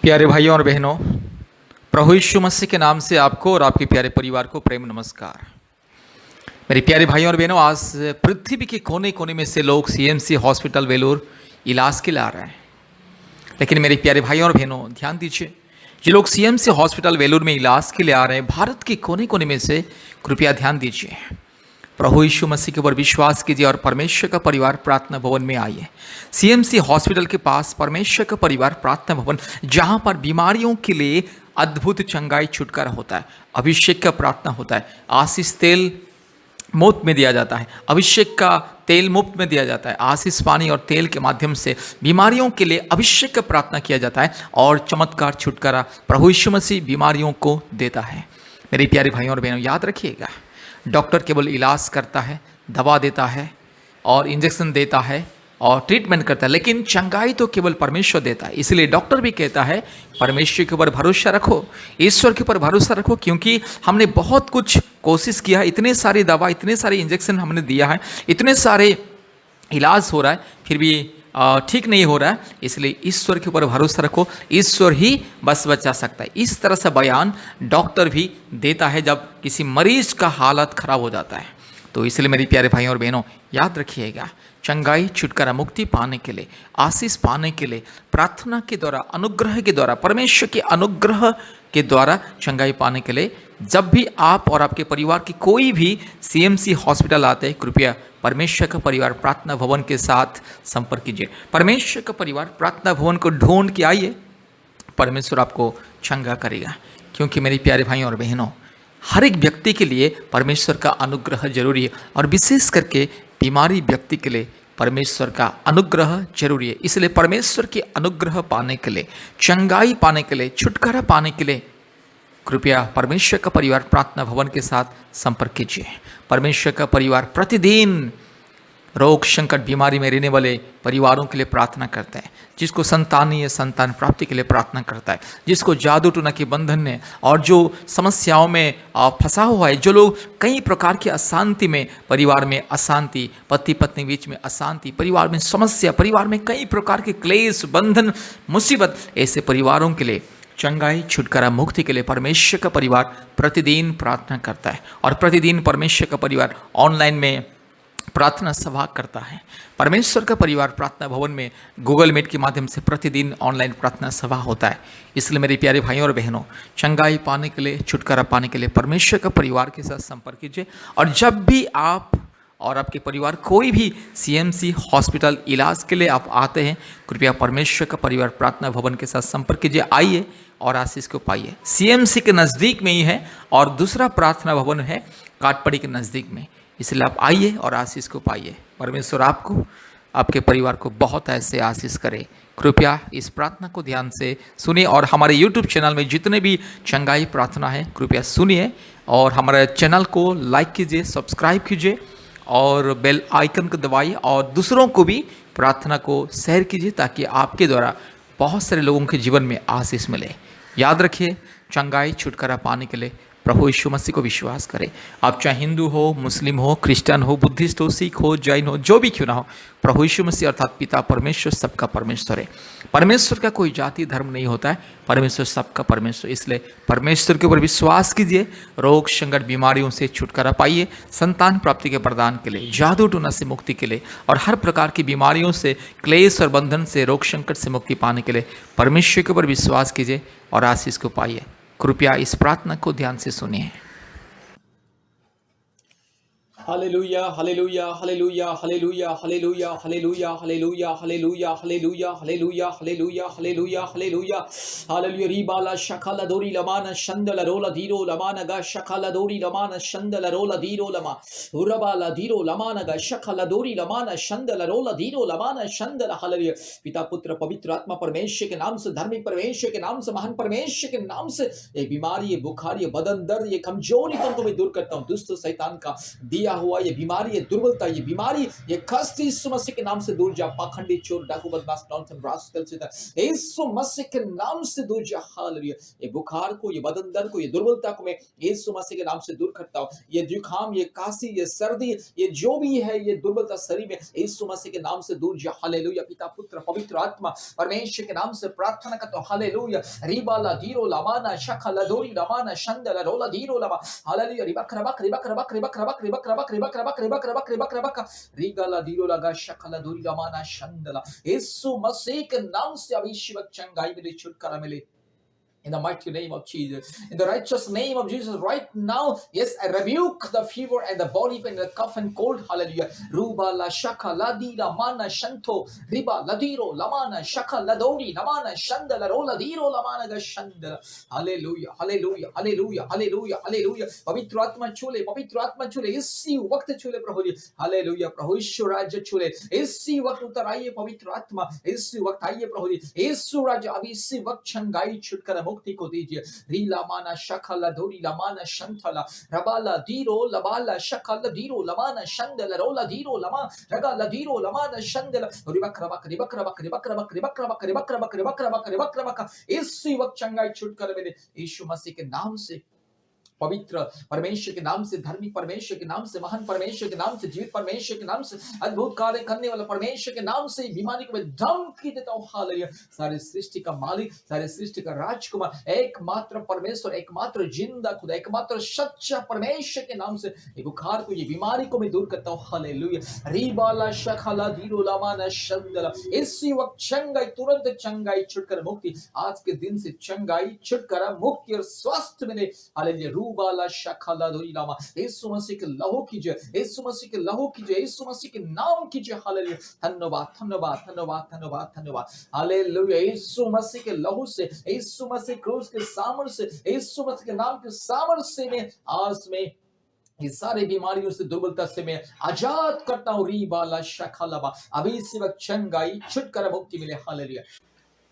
प्यारे भाइयों और बहनों, प्रभु यीशु मसीह के नाम से आपको और आपके प्यारे परिवार को प्रेम नमस्कार। मेरे प्यारे भाइयों और बहनों, आज पृथ्वी के कोने कोने में से लोग सीएमसी हॉस्पिटल वेलूर इलाज के लिए आ रहे हैं। लेकिन मेरे प्यारे भाइयों और बहनों, ध्यान दीजिए, जो लोग सीएमसी हॉस्पिटल वेलूर में इलाज के लिए आ रहे हैं, भारत के कोने कोने में से, कृपया ध्यान दीजिए। प्रभु यीशु मसीह के ऊपर विश्वास कीजिए और परमेश्वर का परिवार प्रार्थना भवन में आइए। सीएमसी हॉस्पिटल के पास परमेश्वर का परिवार प्रार्थना भवन, जहां पर बीमारियों के लिए अद्भुत चंगाई छुटकारा होता है, अभिषेक का प्रार्थना होता है, आशीष तेल मुफ्त में दिया जाता है, अभिषेक का तेल मुफ्त में दिया जाता है, आशीष पानी और तेल के माध्यम से बीमारियों के लिए अभिषेक का प्रार्थना किया जाता है और चमत्कार छुटकारा प्रभु यीशु मसीह बीमारियों को देता है। मेरे प्यारे भाइयों और बहनों, याद रखिएगा, डॉक्टर केवल इलाज करता है, दवा देता है और इंजेक्शन देता है और ट्रीटमेंट करता है, लेकिन चंगाई तो केवल परमेश्वर देता है। इसलिए डॉक्टर भी कहता है परमेश्वर के ऊपर भरोसा रखो, ईश्वर के ऊपर भरोसा रखो, क्योंकि हमने बहुत कुछ कोशिश किया, इतने सारी दवा, इतने सारे इंजेक्शन हमने दिया है, इतने सारे इलाज हो रहा है, फिर भी ठीक नहीं हो रहा है। इसलिए ईश्वर के ऊपर भरोसा रखो, ईश्वर ही बस बचा सकता है। इस तरह से बयान डॉक्टर भी देता है जब किसी मरीज का हालत खराब हो जाता है। तो इसलिए मेरे प्यारे भाइयों और बहनों, याद रखिएगा, चंगाई छुटकारा मुक्ति पाने के लिए, आशीष पाने के लिए, प्रार्थना के द्वारा, अनुग्रह के द्वारा, परमेश्वर के अनुग्रह के द्वारा चंगाई पाने के लिए, जब भी आप और आपके परिवार की कोई भी सीएमसी हॉस्पिटल आते हैं, कृपया परमेश्वर का परिवार प्रार्थना भवन के साथ संपर्क कीजिए। परमेश्वर का परिवार प्रार्थना भवन को ढूंढ के आइए, परमेश्वर आपको चंगा करेगा। क्योंकि मेरे प्यारे भाइयों और बहनों, हर एक व्यक्ति के लिए परमेश्वर का अनुग्रह जरूरी है और विशेष करके बीमारी व्यक्ति के लिए परमेश्वर का अनुग्रह जरूरी है। इसलिए परमेश्वर के अनुग्रह पाने के लिए, चंगाई पाने के लिए, छुटकारा पाने के लिए कृपया परमेश्वर का परिवार प्रार्थना भवन के साथ संपर्क कीजिए। परमेश्वर का परिवार प्रतिदिन रोग संकट बीमारी में रहने वाले परिवारों के लिए प्रार्थना करता है, जिसको संतान नहीं है संतान प्राप्ति के लिए प्रार्थना करता है, जिसको जादू टोना के बंधन ने और जो समस्याओं में फंसा हुआ है, जो लोग कई प्रकार की अशांति में, परिवार में अशांति, पति पत्नी बीच में अशांति, परिवार में समस्या, परिवार में कई प्रकार के क्लेश, बंधन, मुसीबत, ऐसे परिवारों के लिए चंगाई छुटकारा मुक्ति के लिए परमेश्वर का परिवार प्रतिदिन प्रार्थना करता है। और प्रतिदिन परमेश्वर का परिवार ऑनलाइन में प्रार्थना सभा करता है। परमेश्वर का परिवार प्रार्थना भवन में गूगल मीट के माध्यम से प्रतिदिन ऑनलाइन प्रार्थना सभा होता है। इसलिए मेरे प्यारे भाइयों और बहनों, चंगाई पाने के लिए, छुटकारा पाने के लिए परमेश्वर का परिवार के साथ संपर्क कीजिए। और जब भी आप और आपके परिवार कोई भी सीएमसी हॉस्पिटल इलाज के लिए आप आते हैं, कृपया परमेश्वर का परिवार प्रार्थना भवन के साथ संपर्क कीजिए, आइए और आशीष को पाइए। सीएमसी के नज़दीक में ही है और दूसरा प्रार्थना भवन है काटपड़ी के नज़दीक में। इसलिए आप आइए और आशीष को पाइए। परमेश्वर आपको, आपके परिवार को बहुत ऐसे आशीष करे। कृपया इस प्रार्थना को ध्यान से सुनिए और हमारे YouTube चैनल में जितने भी चंगाई प्रार्थना है, कृपया सुनिए और हमारे चैनल को लाइक कीजिए, सब्सक्राइब कीजिए और बेल आइकन को दबाइए और दूसरों को भी प्रार्थना को शेयर कीजिए, ताकि आपके द्वारा बहुत सारे लोगों के जीवन में आशीष मिले। याद रखिए, चंगाई छुटकारा पाने के लिए प्रभु यीशु मसीह को विश्वास करें। आप चाहे हिंदू हो, मुस्लिम हो, क्रिश्चियन हो, बुद्धिस्ट हो, सिख हो, जैन हो, जो भी क्यों ना हो, प्रभु यीशु मसीह अर्थात पिता परमेश्वर सबका परमेश्वर है। परमेश्वर का कोई जाति धर्म नहीं होता है, परमेश्वर सबका परमेश्वर। इसलिए परमेश्वर के ऊपर विश्वास कीजिए, रोग संकट बीमारियों से छुटकारा पाइए, संतान प्राप्ति के प्रदान के लिए, जादू टोना से मुक्ति के लिए और हर प्रकार की बीमारियों से, क्लेश और बंधन से, रोग संकट से मुक्ति पाने के लिए परमेश्वर के ऊपर विश्वास कीजिए और आशीष को पाइए। कृपया इस प्रार्थना को ध्यान से सुनिए। Hallelujah hallelujah hallelujah hallelujah hallelujah hallelujah hallelujah hallelujah hallelujah hallelujah hallelujah hallelujah hallelujah hallelujah रीबाला शखाला दोरी लमाना शंदला रोला धीरो लमाना गा शखाला दोरी लमाना शंदला रोला धीरो लमा उरबाला धीरो लमाना गा शखाला दोरी लमाना शंदला रोला धीरो लमाना शंदला। हालेलुया। पिता पुत्र पवित्र आत्मा परमेश्वर के नाम से, धर्मी परमेश्वर के नाम से, महान परमेश्वर के नाम से ये बीमारी, ये बुखार, ये बदन दर्द, ये कमजोरी को मैं दूर करता हूँ। दुष्ट शैतान का दिया हुआ, ये बीमारी, ये दुर्बलता, ये बीमारी, ये कष्ट यीशु मसीह के नाम से दूर जा। पाखंडी, चोर, डाकू, बदमाश, नॉनसेंस, रास्कल से यीशु मसीह के नाम से दूर जा। हालेलुया। ये बुखार को, ये बदन दर्द को, ये दुर्बलता को मैं यीशु मसीह के नाम से दूर करता हूँ। ये जुकाम, ये काशी, ये सर्दी, ये जो भी है, ये दुर्बलता शरीर में यीशु मसीह के नाम से दूर जा। हालेलुया। पिता, पुत्र, पवित्र आत्मा, परमेश्वर के नाम से प्रार्थना करता हूँ। हालेलुया। रिबाला दीरो लमाना शखला दोरी लमाना शंदला रोला दीरो लमा। हालेलुया। रिबक रबक रिबक रबक रिबक रबक रिबक रबक रिबक रबक रिबक रबक रिबक रबक रिगाला दीरो लगा शखला दोरी लमाना शंदला। यीशु मसीह के नाम से अभिषेक चंगाई मिले, छुटकारा मिले। In the mighty name of Jesus, in the righteous name of Jesus, right now, yes, I rebuke the fever and the body pain, the cough and cold. Hallelujah. Ruba la shaka ladira mana shanto riba ladiro lamana shaka ladori lamana shanda la rola diro lamana gashanda. Hallelujah, hallelujah, hallelujah, hallelujah, hallelujah. पवित्र आत्मा छूले इसी वक्त छूले प्रभु जी। Hallelujah. प्रभु यीशु राज्य छूले इसी वक्त, उतर आइए पवित्र आत्मा, इसी वक्त आइए प्रभु जी। यीशु राज्य अभी इसी वक्त छंगाई छुटकारा मुक्ति को दीजिए। रीला माना शखला धोरी लमाना शंथला रबाला दीरो लबाला शखला दीरो लमाना शंदला रोला दीरो लमा रगाला दीरो लमाना शंदला रिबक रबक रिबक रबक रिबक रबक रिबक रबक रिबक रबक रिबक रबक रिबक रबक इसी वक्त चंगाई छुटकारा मिले यीशु मसीह के नाम से। पवित्र परमेश्वर के नाम से, धर्मी परमेश्वर के नाम से, महान परमेश्वर के नाम से, जीवित परमेश्वर के नाम से, अद्भुत कार्य करने वाला परमेश्वर के नाम से बीमारी को मैं धमकी देता हूँ। हालेलुया। सारे सृष्टि का मालिक, सारे सृष्टि का राजकुमार, एकमात्र परमेश्वर, एकमात्र जिंदा खुदा, एकमात्र सच्चा परमेश्वर के नाम से ये बुखार को, ये बीमारी को मैं दूर करता हूँ। हालेलुया। रीबाला शखला दीरो लामाना शंदला इसी वक्त चंगाई, तुरंत चंगाई, छुटकारा मुक्ति, आज के दिन से चंगाई, छुटकारा मुक्ति और स्वास्थ्य मिले। हालेलुया। रूबाला शखला धोरी लामा। यीशु मसीह के लहू कीजिए, यीशु मसीह के लहू कीजिए, यीशु मसीह के नाम कीजिए। हालेलुया। धन्यवाद, धन्यवाद, धन्यवाद, धन्यवाद, धन्यवाद। हालेलुया। यीशु मसीह के लहू से, यीशु मसीह क्रूस के सामर्थ्य से, यीशु मसीह के नाम के सामर्थ्य से मैं आज में ये सारे बीमारियों से, दुर्बलता से मैं आजाद करता हूँ। रीबाला शखलाबा अभी इसी वक्त चंगाई, छुटकारा मुक्ति मिले। Hallelujah.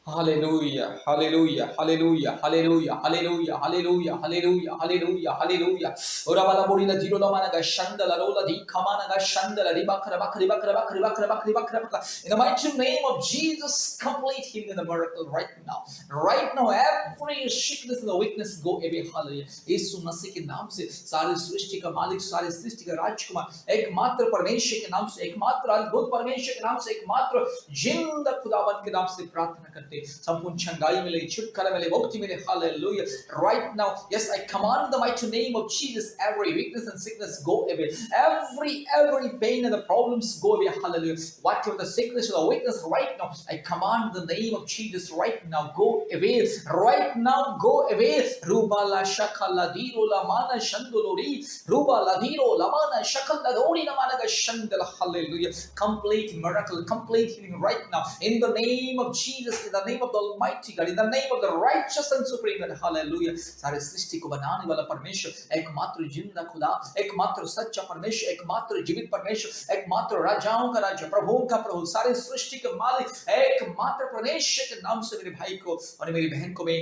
Hallelujah, hallelujah, hallelujah, hallelujah, hallelujah, hallelujah, hallelujah, hallelujah, hallelujah. Ora bala bori la diro la mana ga shandala rola di kamana ga shandala ribakra bakri bakra bakri bakra bakri bakra bakra. In the mighty name of Jesus, complete healing in the miracle right now. Right now, every sickness and the weakness go away. Hallelujah. यीशु मसीह के नाम से सारी सृष्टि का मालिक, सारी सृष्टि का राजकुमार, एकमात्र परमेश्वर के नाम से, एकमात्र अद्भुत परमेश्वर के नाम से, एकमात्र जिंदा खुदावन के नाम से प्रार्थना करते संपूर्ण चंगाई मिले, छुटकारा मिले, मुक्ति मिले। Hallelujah. Right now, yes, I command the mighty name of Jesus, every weakness and sickness go away, every pain and the problems go away. Hallelujah. Whatever the sickness or the weakness right now, I command the name of Jesus right now go away, right now go away. Ruba la shakala diro la mana shandolori, ruba la diro la mana shakala dori la mana ga shandala. Hallelujah. Complete miracle, complete healing right now in the name of Jesus, in the name of the Almighty God, in the name of the righteous and supreme God. Hallelujah. सारे सृष्टि को बनाने वाला परमेश्वर, एकमात्र जिंदा खुदा, एकमात्र सच्चा परमेश्वर, एकमात्र जीवित परमेश्वर, एकमात्र राजाओं का राजा, प्रभुओं का प्रभु, सारे सृष्टि के मालिक, एकमात्र परमेश्वर के नाम से मेरे भाई को और मेरी बहन को मैं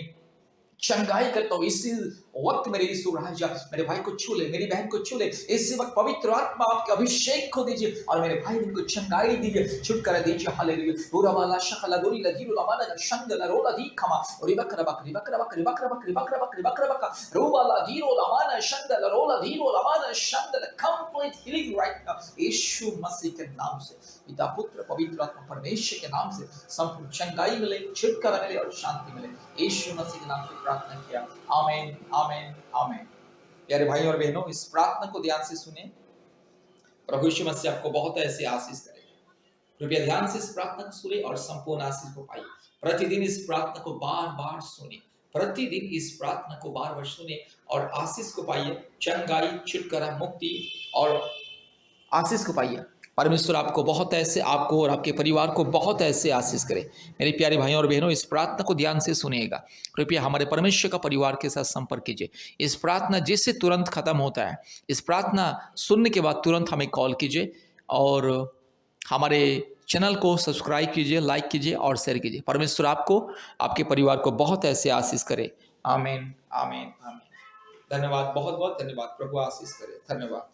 चंगाई करता हूँ। इसी वक्त मेरे यीशु राजा मेरे भाई को छू ले, मेरी बहन को छू ले। इसी वक्त पवित्र आत्मा आपके अभिषेक को दीजिए और मेरे भाई को चंगाई दीजिए, छुटकारा दीजिए। हालेलुया। पूरा वाला शखला दोरी लदीरो लमाना शंदला रोला दी खमा रिबक रबक रिबक रबक रिबक रबक रिबक रबक रिबक रबक रोला दीरो लमाना शंदला रोला दीरो लमाना शंदला। कंप्लीट हीलिंग राइट नाउ यीशु मसीह के नाम से, पिता पुत्र पवित्र आत्मा परमेश्वर के नाम से संपूर्ण चंगाई मिले, छुटकारा मिले और शांति मिले। यीशु मसीह के नाम से प्रार्थना किया। आमीन, आमीन, आमीन। प्यारे भाई और बहनों, इस प्रार्थना को ध्यान से सुने। प्रभु यीशु मसीह आपको बहुत ऐसे आशीष करेगा। कृपया ध्यान से इस प्रार्थना को सुने और संपूर्ण आशीष को पाइए। प्रतिदिन इस प्रार्थना को बार बार सुने, प्रतिदिन इस प्रार्थना को बार बार सुने और आशीष को पाइए, चंगाई, छुटकारा, मुक्ति और आशीष को पाइए। परमेश्वर आपको बहुत ऐसे, आपको और आपके परिवार को बहुत ऐसे आशीष करे। मेरे प्यारे भाइयों और बहनों, इस प्रार्थना को ध्यान से सुनिएगा। कृपया हमारे परमेश्वर का परिवार के साथ संपर्क कीजिए। इस प्रार्थना जिससे तुरंत खत्म होता है, इस प्रार्थना सुनने के बाद तुरंत हमें कॉल कीजिए और हमारे चैनल को सब्सक्राइब कीजिए, लाइक कीजिए और शेयर कीजिए। परमेश्वर आपको, आपके परिवार को बहुत ऐसे आशीष करे। आमीन, आमीन, आमीन। धन्यवाद, बहुत बहुत धन्यवाद। प्रभु आशीष करे। धन्यवाद।